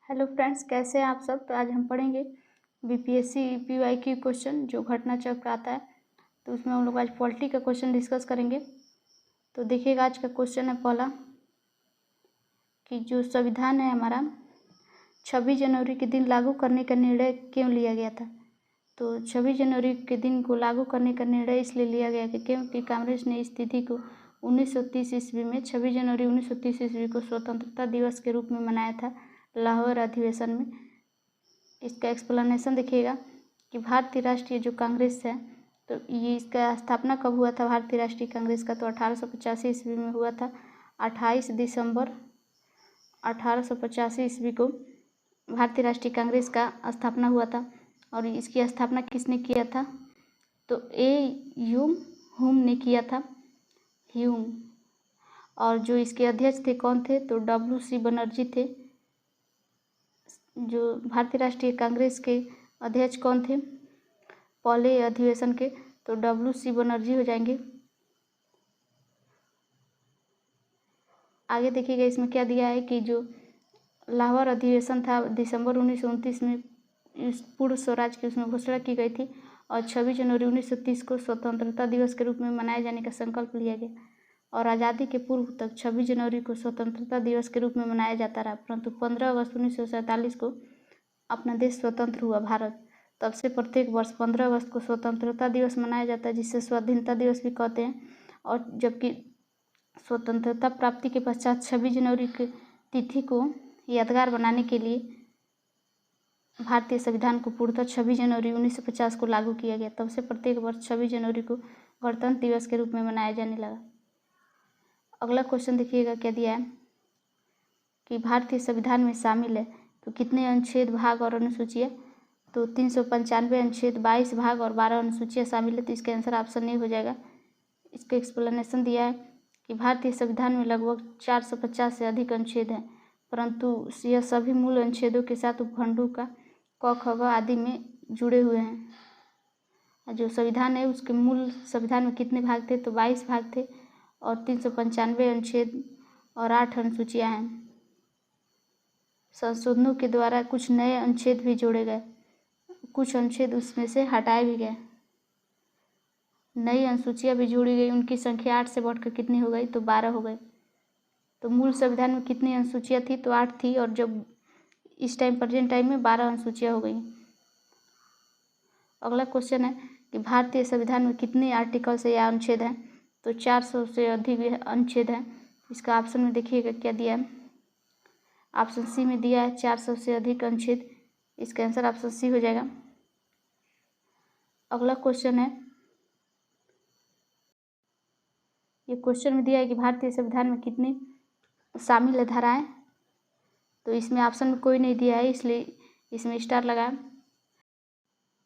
Hello friends, कैसे हैं आप सब। तो आज हम पढ़ेंगे बीपीएससी पीवाईक्यू क्वेश्चन जो घटना चक्र पर आता है। तो उसमें हम लोग आज पॉलिटी का क्वेश्चन डिस्कस करेंगे। तो देखिएगा, आज का क्वेश्चन है पहला कि जो संविधान है हमारा 26 जनवरी के दिन लागू करने का निर्णय क्यों लिया गया था। तो 26 जनवरी के दिन को लागू करने का निर्णय इसलिए लिया गया कि क्योंकि कांग्रेस ने इस तिथि को 1930 ईस्वी में 26 जनवरी 1930 ईस्वी को स्वतंत्रता दिवस के रूप में मनाया था लाहौर अधिवेशन में। इसका एक्सप्लेनेशन देखिएगा कि भारतीय राष्ट्रीय जो कांग्रेस है, तो ये इसका स्थापना कब हुआ था भारतीय राष्ट्रीय कांग्रेस का। तो 1885 ईस्वी में हुआ था। 28 दिसंबर 1885 ईस्वी को भारतीय राष्ट्रीय कांग्रेस का स्थापना हुआ था। और इसकी स्थापना किसने किया था, तो ह्यूम हुम ने किया था, ह्यूम। और जो इसके अध्यक्ष थे कौन थे, तो WC बनर्जी थे। जो भारतीय राष्ट्रीय कांग्रेस के अध्यक्ष कौन थे पहले अधिवेशन के, तो WC बनर्जी हो जाएंगे। आगे देखिएगा, इसमें क्या दिया है कि जो लाहौर अधिवेशन था दिसंबर 1929 में इस पूर्ण स्वराज की उसमें घोषणा की गई थी। और 26 जनवरी 1930 को स्वतंत्रता दिवस के रूप में मनाए जाने का संकल्प लिया गया। और आज़ादी के पूर्व तक 26 जनवरी को स्वतंत्रता दिवस के रूप में मनाया जाता रहा, परंतु 15 अगस्त 1947 को अपना देश स्वतंत्र हुआ भारत। तब से प्रत्येक वर्ष 15 अगस्त को स्वतंत्रता दिवस मनाया जाता है, जिसे स्वाधीनता दिवस भी कहते हैं। और जबकि स्वतंत्रता प्राप्ति के पश्चात 26 जनवरी की तिथि को यादगार बनाने के लिए भारतीय संविधान को पूर्णतः 26 जनवरी 1950 को लागू किया गया। तब से प्रत्येक वर्ष 26 जनवरी को गणतंत्र दिवस के रूप में मनाया जाने लगा। अगला क्वेश्चन देखिएगा क्या दिया है कि भारतीय संविधान में शामिल है तो कितने अनुच्छेद, भाग और अनुसूचियाँ। तो 395 अनुच्छेद, 22 भाग और 12 अनुसूचियाँ शामिल है। तो इसका आंसर ऑप्शन ए हो जाएगा। इसका एक्सप्लेनेशन दिया है कि भारतीय संविधान में लगभग 450 से अधिक अनुच्छेद हैं, परंतु यह सभी मूल अनुच्छेदों के साथ उपखंडों का क, ख, ग आदि में जुड़े हुए हैं। जो संविधान है उसके मूल संविधान में कितने भाग थे, तो 22 भाग थे और 395 अनुच्छेद और 8 अनुसूचियाँ हैं। संशोधनों के द्वारा कुछ नए अनुच्छेद भी जोड़े गए, कुछ अनुच्छेद उसमें से हटाए भी गए, नई अनुसूचियाँ भी जोड़ी गई। उनकी संख्या 8 से बढ़कर कितनी हो गई, तो 12 हो गई। तो मूल संविधान में कितनी अनुसूचियाँ थी, तो 8 थी, और जब इस टाइम प्रेजेंट टाइम में 12 अनुसूचियाँ हो गई। अगला क्वेश्चन है कि भारतीय संविधान में कितने आर्टिकल्स या अनुच्छेद हैं। तो 400 से अधिक अनुच्छेद हैं। इसका ऑप्शन में देखिएगा क्या दिया है। ऑप्शन सी में दिया है 400 से अधिक अनुच्छेद। इसका आंसर ऑप्शन सी हो जाएगा। अगला क्वेश्चन है, ये क्वेश्चन में दिया है कि भारतीय संविधान में कितनी शामिल है धाराएं। तो इसमें ऑप्शन में कोई नहीं दिया है, इसलिए इसमें स्टार लगा।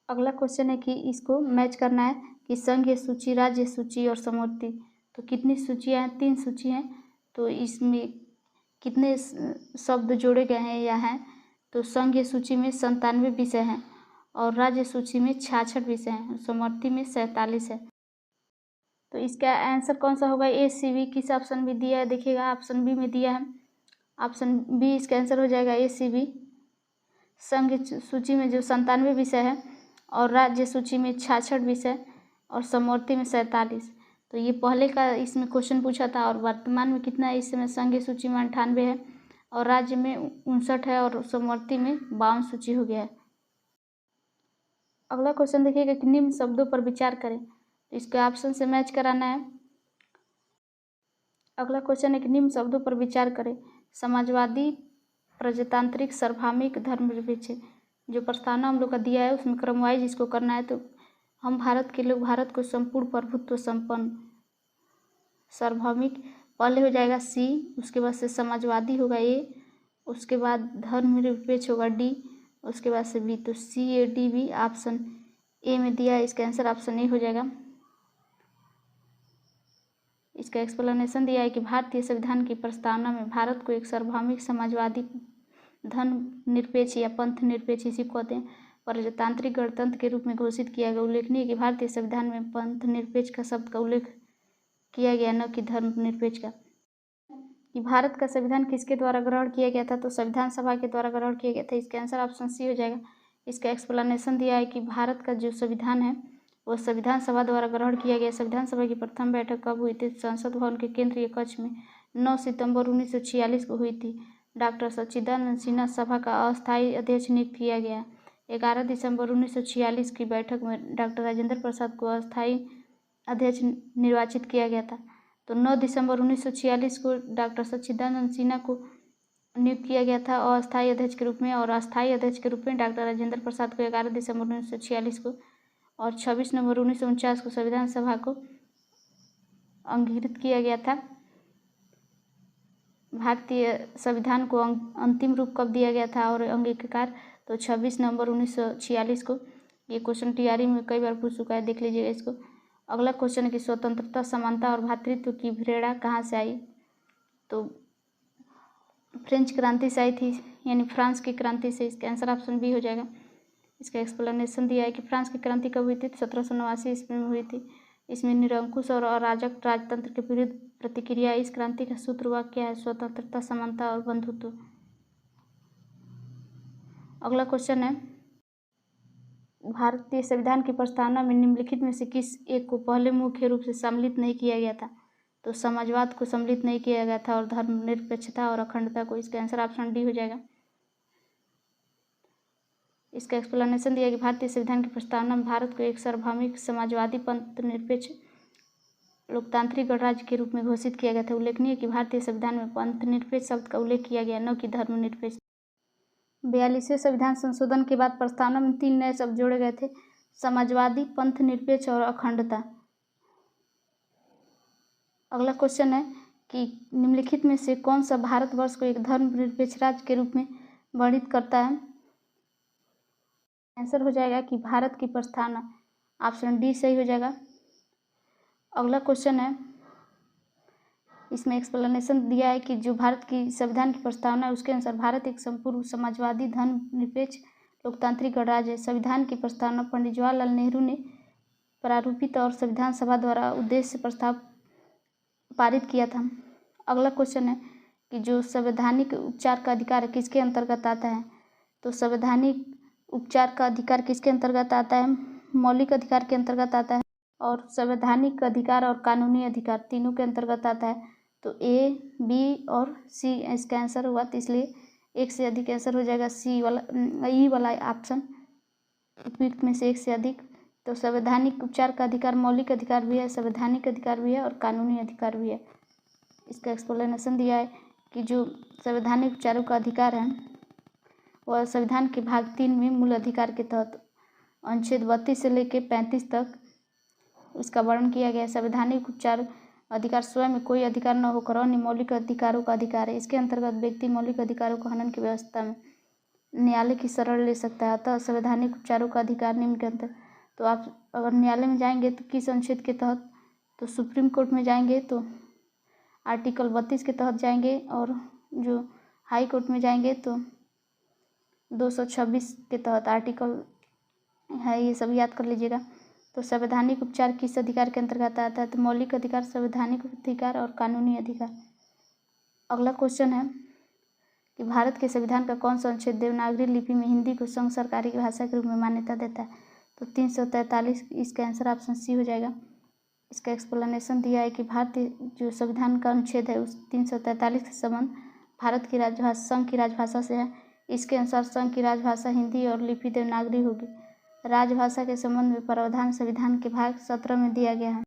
अगला क्वेश्चन है कि इसको मैच करना है कि संघीय सूची, राज्य सूची और समवर्ती। तो कितनी सूचियाँ हैं, 3 सूची हैं। तो इसमें कितने शब्द जोड़े गए हैं या हैं, तो संघीय सूची में 97 विषय हैं और राज्य सूची में 66 विषय हैं, समवर्ती में 47 है। तो इसका आंसर कौन सा होगा, ए, सी, बी। किस ऑप्शन में दिया है देखिएगा, ऑप्शन बी में दिया है। ऑप्शन बी इसका आंसर हो जाएगा, ए, सी, बी। संघ सूची में जो 97 विषय है और राज्य सूची में 66 विषय और समवर्ती में 47। तो ये पहले का इसमें क्वेश्चन पूछा था। और वर्तमान में कितना है, इस समय संघीय सूची में 98 है और राज्य में 59 है और समवर्ती में 52 सूची हो गया है। अगला क्वेश्चन देखिएगा कि निम्न शब्दों पर विचार करें। तो इसके ऑप्शन से मैच कराना है। अगला क्वेश्चन है कि निम्न शब्दों पर विचार करें। समाजवादी, प्रजातांत्रिक, सार्वभौमिक, धर्मनिरपेक्ष। जो प्रस्तावना हम लोग का दिया है उसमें क्रम वाइज इसको करना है। तो हम भारत के लोग भारत को संपूर्ण प्रभुत्व संपन्न, सार्वभौमिक पहले हो जाएगा सी, उसके बाद से समाजवादी होगा ए, उसके बाद धर्मनिरपेक्ष होगा डी, उसके बाद से बी। तो CADB ऑप्शन ए में दिया है। इसका आंसर ऑप्शन ए हो जाएगा। इसका एक्सप्लेनेशन दिया है कि भारतीय संविधान की प्रस्तावना में भारत को एक सार्वभौमिक, समाजवादी, धर्मनिरपेक्ष या पंथ निरपेक्ष, इसी को कहते हैं, प्रजातांत्रिक गणतंत्र के रूप में घोषित किया गया। उल्लेखनीय कि भारतीय संविधान में पंथ निरपेक्ष का शब्द का उल्लेख किया गया, न कि धर्मनिरपेक्ष का। कि भारत का संविधान किसके द्वारा ग्रहण किया गया था, तो संविधान सभा के द्वारा ग्रहण किया गया था। इसका आंसर ऑप्शन सी हो जाएगा। इसका एक्सप्लेनेशन दिया है कि भारत का जो संविधान है वो संविधान सभा द्वारा ग्रहण किया गया। संविधान सभा की प्रथम बैठक कब हुई थी? संसद भवन के केंद्रीय कक्ष में 9 सितंबर 1946 को हुई थी। डॉक्टर सच्चिदानंद सिन्हा सभा का अस्थायी अध्यक्ष नियुक्त किया गया। 11 दिसंबर 1946 की बैठक में डॉक्टर राजेंद्र प्रसाद को अस्थायी अध्यक्ष निर्वाचित किया गया था। तो 9 दिसंबर 1946 को डॉक्टर सच्चिदानंद सिन्हा को नियुक्त किया गया था अस्थायी अध्यक्ष के रूप में, और अस्थायी अध्यक्ष के रूप में डॉक्टर राजेंद्र प्रसाद को 11 दिसंबर 1946 को और 26 नवंबर 1949 को संविधान सभा को अंगीकृत किया गया था। भारतीय संविधान को अंतिम रूप कब दिया गया था और अंगीकार? तो 26 नवंबर 1946 को। ये क्वेश्चन टीआरई में कई बार पूछ चुका है, देख लीजिएगा इसको। अगला क्वेश्चन है कि स्वतंत्रता, समानता और भ्रातृत्व की प्रेरणा कहाँ से आई? तो फ्रेंच क्रांति से आई थी, यानी फ्रांस की क्रांति से। इसका आंसर ऑप्शन बी हो जाएगा। इसका एक्सप्लेनेशन दिया है कि फ्रांस की क्रांति कब हुई थी? 1789 ईस्वी में हुई थी। इसमें निरंकुश और अराजक राजतंत्र के विरुद्ध प्रतिक्रिया। इस क्रांति का सूत्र वाक्य है स्वतंत्रता, समानता और बंधुत्व। अगला क्वेश्चन है, भारतीय संविधान की प्रस्तावना में निम्नलिखित में से किस एक को पहले मुख्य रूप से सम्मिलित नहीं किया गया था? तो समाजवाद को सम्मिलित नहीं किया गया था और धर्मनिरपेक्षता और अखंडता को। इसका आंसर ऑप्शन डी हो जाएगा। इसका एक्सप्लेनेशन दिया कि भारतीय संविधान की प्रस्तावना में भारत को एक सार्वभौमिक समाजवादी पंथ निरपेक्ष लोकतांत्रिक गणराज्य के रूप में घोषित किया गया था। उल्लेखनीय कि भारतीय संविधान में पंथ निरपेक्ष शब्द का उल्लेख किया गया, न कि धर्मनिरपेक्ष। 42वें संविधान संशोधन के बाद प्रस्तावना में 3 नए शब्द जोड़े गए थे, समाजवादी, पंथ निरपेक्ष और अखंडता। अगला क्वेश्चन है कि निम्नलिखित में से कौन सा भारतवर्ष को एक धर्मनिरपेक्ष राज्य के रूप में वर्णित करता है? आंसर हो जाएगा कि भारत की प्रस्तावना। ऑप्शन डी सही हो जाएगा। अगला क्वेश्चन है, इसमें एक्सप्लेनेशन दिया है कि जो भारत की संविधान की प्रस्तावना है उसके अनुसार भारत एक संपूर्ण समाजवादी धर्मनिरपेक्ष लोकतांत्रिक गणराज्य है। संविधान की प्रस्तावना पंडित जवाहरलाल नेहरू ने प्रारूपित और संविधान सभा द्वारा उद्देश्य प्रस्ताव पारित किया था। अगला क्वेश्चन है कि जो संवैधानिक उपचार का अधिकार है किसके अंतर्गत आता है? तो संवैधानिक उपचार का अधिकार किसके अंतर्गत आता है? मौलिक अधिकार के अंतर्गत आता है, और संवैधानिक अधिकार और कानूनी अधिकार तीनों के अंतर्गत आता है। तो ए, बी और सी इसका आंसर हुआ, तो इसलिए एक से अधिक आंसर हो जाएगा सी वाला, ई वाला ऑप्शन उपयुक्त में से एक से अधिक। तो संवैधानिक उपचार का अधिकार मौलिक अधिकार भी है, संवैधानिक अधिकार भी है और कानूनी अधिकार भी है। इसका एक्सप्लेनेशन दिया है कि जो संवैधानिक उपचारों का अधिकार है वह संविधान के भाग 3 में मूल अधिकार के तहत अनुच्छेद 32 से लेकर 35 तक इसका वर्णन किया गया है। संवैधानिक उपचार अधिकार स्वयं में कोई अधिकार न होकर अन्य मौलिक अधिकारों का अधिकार है। इसके अंतर्गत व्यक्ति मौलिक अधिकारों को हनन की व्यवस्था में न्यायालय की शरण ले सकता है। अतः संवैधानिक उपचारों का अधिकार निम्न के अंतर। तो आप अगर न्यायालय में जाएंगे तो किस अनुच्छेद के तहत? तो सुप्रीम कोर्ट में जाएंगे तो आर्टिकल 32 के तहत जाएंगे, और जो हाई कोर्ट में जाएंगे तो 226 के तहत आर्टिकल है, ये सब याद कर लीजिएगा। तो संवैधानिक उपचार किस अधिकार के अंतर्गत आता है? तो मौलिक अधिकार, संवैधानिक अधिकार और कानूनी अधिकार। अगला क्वेश्चन है कि भारत के संविधान का कौन सा अनुच्छेद देवनागरी लिपि में हिंदी को संघ सरकारी भाषा के रूप में मान्यता देता है? तो 343। इसका आंसर ऑप्शन सी हो जाएगा। इसका एक्सप्लेनेशन दिया है कि भारतीय जो संविधान का अनुच्छेद है उस 343 का संबंध भारत की राजभाषा संघ की राजभाषा से है। इसके अनुसार संघ की राजभाषा हिंदी और लिपि देवनागरी होगी। राजभाषा के संबंध में प्रावधान संविधान के भाग 17 में दिया गया है।